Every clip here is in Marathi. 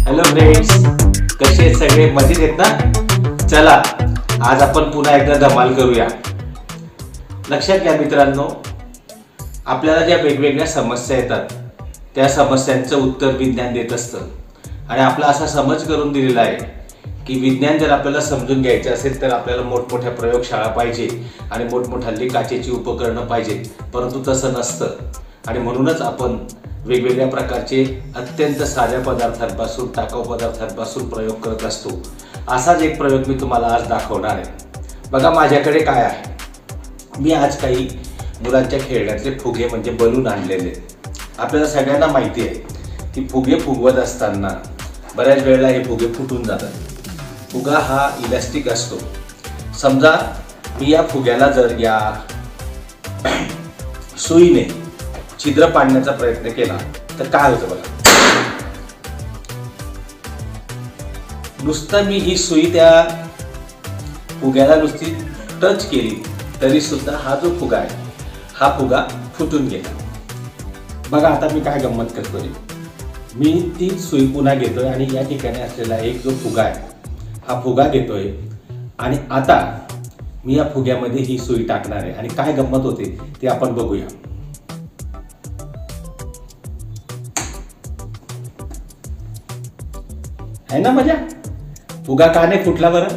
हॅलो फ्रेंड्स, कसे आहेत सगळे? मजेत आहेत ना? चला आज आपण पुन्हा एकदा धमाल करूया. लक्षात घ्या मित्रांनो, आपल्याला ज्या वेगवेगळ्या समस्या येतात त्या समस्यांचं उत्तर विज्ञान देत असतं. आणि आपला असा समज करून दिलेला आहे की विज्ञान जर आपल्याला समजून घ्यायचं असेल तर आपल्याला मोठमोठ्या प्रयोगशाळा पाहिजे आणि मोठमोठ्याली काचेची उपकरणं पाहिजे, परंतु तसं नसतं. आणि म्हणूनच आपण वेगवेगळ्या प्रकारचे अत्यंत साध्या पदार्थांपासून टाकाऊ पदार्थांपासून प्रयोग करत असतो. असाच एक प्रयोग मी तुम्हाला आज दाखवणार आहे. बघा माझ्याकडे काय आहे. मी आज काही मुलांच्या खेळण्यातले फुगे म्हणजे बलून आणलेले. आपल्याला सगळ्यांना माहिती आहे की फुगे फुगवत असताना बऱ्याच वेळेला हे फुगे फुटून जातात. फुगा हा इलास्टिक असतो. समजा मी या फुग्याला जर या सुईने छिद्र पाडण्याचा प्रयत्न केला तर काय होतं बघा. नुसतं मी ही सुई त्या फुग्याला नुसती टच केली तरी सुद्धा हा जो फुगा आहे हा फुगा फुटून गेला. बघा आता मी काय गंमत करतोय, मी ती सुई पुन्हा घेतोय आणि या ठिकाणी असलेला एक जो फुगा आहे हा फुगा घेतोय आणि आता मी या फुग्यामध्ये ही सुई टाकणार आहे. आणि काय गंमत होते ते आपण बघूया. है ना मजा? फुगा का नाही फुटला बरं?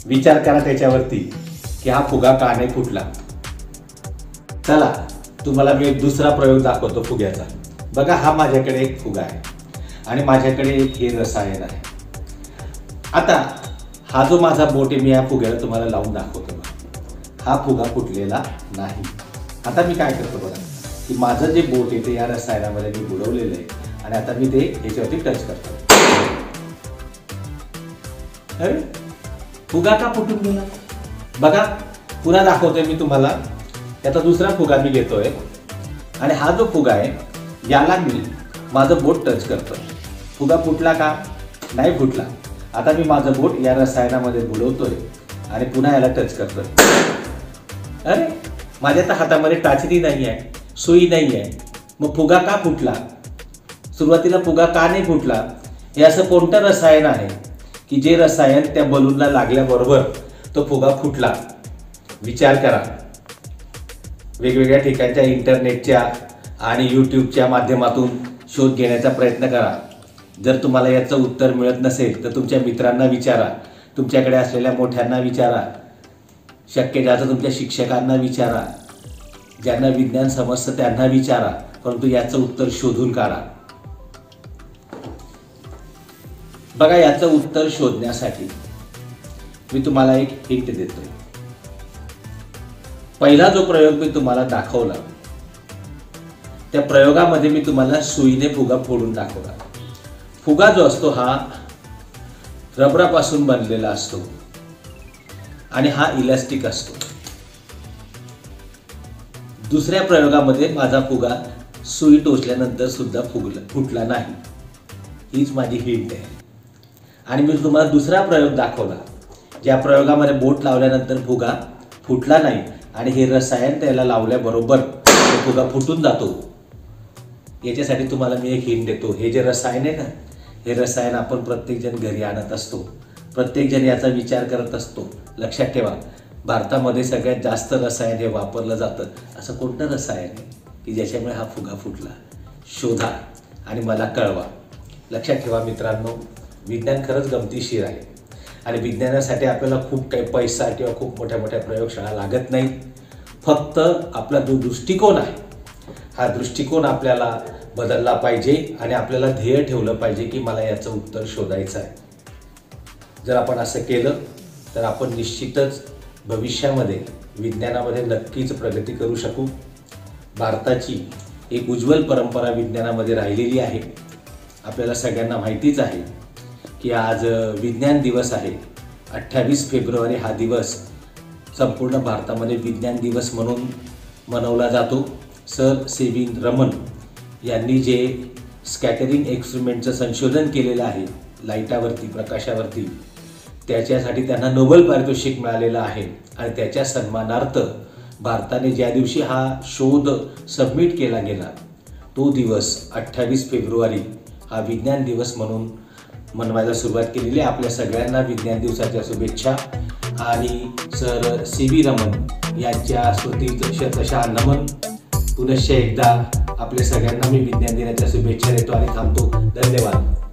विचार करा त्याच्यावरती की हा फुगा का नाही फुटला. चला तुम्हाला मी एक दुसरा प्रयोग दाखवतो फुग्याचा. बघा हा माझ्याकडे एक फुगा आहे आणि माझ्याकडे एक हे रसायन आहे. आता हा जो माझा बोट आहे मी या फुग्याला तुम्हाला लावून दाखवतो. हा फुगा फुटलेला नाही. आता मी काय करतो बघा की माझं जे बोट आहे ते या रसायनामध्ये मी बुडवलेलं आहे आणि आता मी ते याच्यावरती टच करतो. अरे फुगा का फुटून गेला? बघा पुन्हा दाखवतोय मी तुम्हाला. त्याचा दुसरा फुगा मी घेतोय आणि हा जो फुगा आहे याला मी माझं बोट टच करतोय. फुगा फुटला का? नाही फुटला. आता मी माझं बोट या रसायनामध्ये बुडवतोय आणि पुन्हा याला टच करतोय. अरे माझ्या तर हातामध्ये टाचणी नाही आहे, सुई नाही आहे, मग फुगा का फुटला? सुरुवातीला फुगा का नाही फुटला? हे असं कोणतं रसायन आहे की जे रसायन त्या बलूनला लागल्याबरोबर तो फुगा फुटला? विचार करा. वेगवेगळ्या ठिकाणच्या इंटरनेटच्या आणि यूट्यूबच्या माध्यमातून शोध घेण्याचा प्रयत्न करा. जर तुम्हाला याचं उत्तर मिळत नसेल तर तुमच्या मित्रांना विचारा, तुमच्याकडे असलेल्या मोठ्यांना विचारा, शक्य जातं तुमच्या शिक्षकांना विचारा, ज्यांना विज्ञान समजतं त्यांना विचारा, परंतु याचं उत्तर शोधून काढा. बघा याचं उत्तर शोधण्यासाठी मी तुम्हाला एक हिंट देतोय. पहिला जो प्रयोग मी तुम्हाला दाखवला त्या प्रयोगामध्ये मी तुम्हाला सुईने फुगा फोडून दाखवला. फुगा जो असतो हा रबरापासून बनलेला असतो आणि हा इलास्टिक असतो. दुसऱ्या प्रयोगामध्ये माझा फुगा सुई टोचल्यानंतर सुद्धा फुटला नाही. हीच माझी हिंट आहे. आणि मी तुम्हाला दुसरा प्रयोग दाखवला ज्या प्रयोगामध्ये बोट लावल्यानंतर फुगा फुटला नाही आणि हे रसायन त्याला लावल्याबरोबर तो फुगा फुटून जातो. याच्यासाठी तुम्हाला मी एक हिंट देतो. हे जे रसायन आहे ना, हे रसायन आपण प्रत्येकजण घरी आणत असतो. प्रत्येकजण याचा विचार करत असतो. लक्षात ठेवा, भारतामध्ये सगळ्यात जास्त रसायन हे वापरलं जातं. असं कोणतं रसायन आहे की ज्याच्यामुळे हा फुगा फुटला? शोधा आणि मला कळवा. लक्षात ठेवा मित्रांनो, विज्ञान खरंच गमतीशीर आहे आणि विज्ञानासाठी आपल्याला खूप काही पैसा किंवा खूप मोठ्या मोठ्या प्रयोगशाळा लागत नाहीत. फक्त आपला जो दृष्टिकोन आहे हा दृष्टिकोन आपल्याला बदलला पाहिजे आणि आपल्याला ध्येय ठेवलं पाहिजे की मला याचं उत्तर शोधायचं आहे. जर आपण असं केलं तर आपण निश्चितच भविष्यामध्ये विज्ञानामध्ये नक्कीच प्रगती करू शकू. भारताची एक उज्ज्वल परंपरा विज्ञानामध्ये राहिलेली आहे. आपल्याला सगळ्यांना माहितीच आहे की आज विज्ञान दिवस आहे. 28 फेब्रुवारी हा दिवस संपूर्ण भारतामध्ये विज्ञान दिवस म्हणून मनवला जातो. सर सी.व्ही. रमन यांनी जे स्कॅटरिंग एक्सपेरिमेंटचं संशोधन केलेलं आहे लाईटावरती, प्रकाशावरती, त्याच्यासाठी त्यांना नोबेल पारितोषिक मिळालेलं आहे. आणि त्याच्या सन्मानार्थ भारताने ज्या दिवशी हा शोध सबमिट केला गेला तो दिवस 28 फेब्रुवारी हा विज्ञान दिवस म्हणून मनवायला सुरुवात केलेली आहे. आपल्या सगळ्यांना विज्ञान दिवसाच्या शुभेच्छा आणि सर CV रमण यांच्या स्मृतीशतशः नमन. पुनश्च एकदा आपल्या सगळ्यांना मी विज्ञान दिनाच्या शुभेच्छा देतो आणि थांबतो. धन्यवाद.